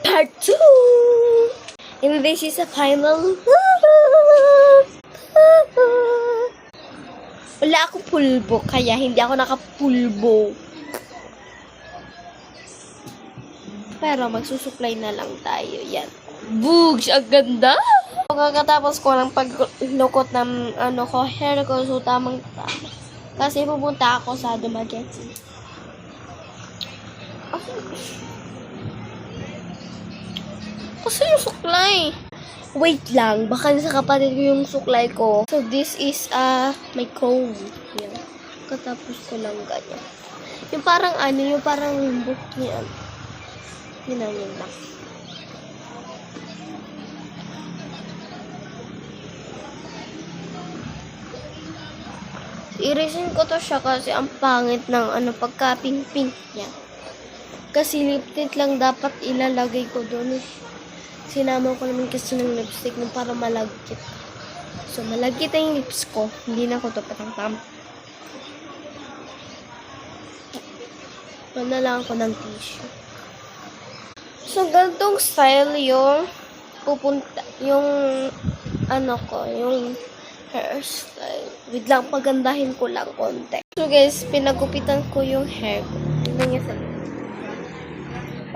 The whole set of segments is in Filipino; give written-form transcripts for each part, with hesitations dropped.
Part 2! And this is a final. Wala akong pulbo, kaya hindi ako nakapulbo. Pero magsusupply na lang tayo. Yan. Boogs! Ang ganda! Pagkatapos ko ng paglukot ng hair ko, so tamang tama. Kasi pupunta ako sa Dumaguete. Kasi yung suklay. Wait lang, baka sa kapatid ko yung suklay ko. So this is my comb. Yan. Katapos ko lang ganyan. Yung parang yung parang book niya. Yun lang. Irisin ko to siya kasi ang pangit ng pagka-pink-pink niya. Kasi lip tint lang dapat ilalagay ko doon. Sinama ko naman kasi ng lipstick nung para malagkit. So, malagkit na yung lips ko. Hindi na ko to patang-tam. Wala lang ako ng tissue. So, ganitong style yung yung hairstyle. Wait lang, pagandahin ko lang konti. So, guys, pinagupitan ko yung hair ko. Tingnan niya sa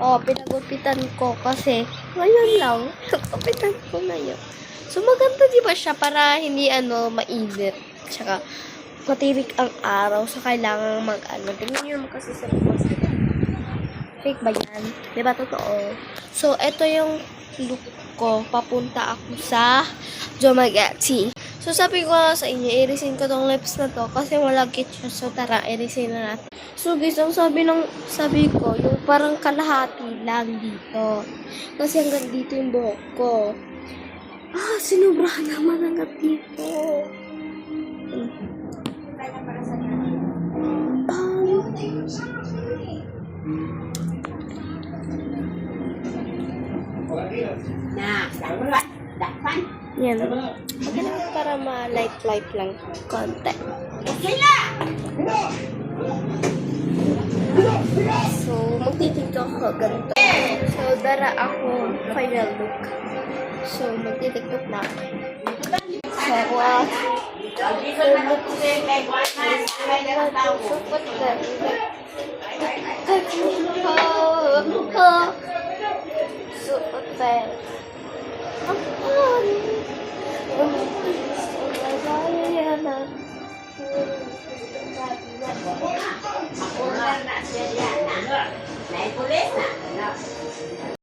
pinagupitan ko kasi ngayon lang, pinagupitan ko na yun. So, maganda diba siya para hindi mainit. Tsaka, matirik ang araw. So, kailangan tingnan nyo naman kasi sa labas. Fake ba yan? Diba totoo? So, ito yung look ko. Papunta ako sa Dumaguete. So, sabi ko sa inyo, irisin ko tong lips na to kasi malagkit siya. So, tara, irisin na natin. So, guys, ang sabi ko, yung parang kalahati lang dito. Kasi hanggang dito yung buhok ko. Sinubrahan naman hanggang dito. Yan. Para ma-light lang konti. So, magtitiktok ko ganito. So, dara ako final look. So, magtitiktok na ako. So,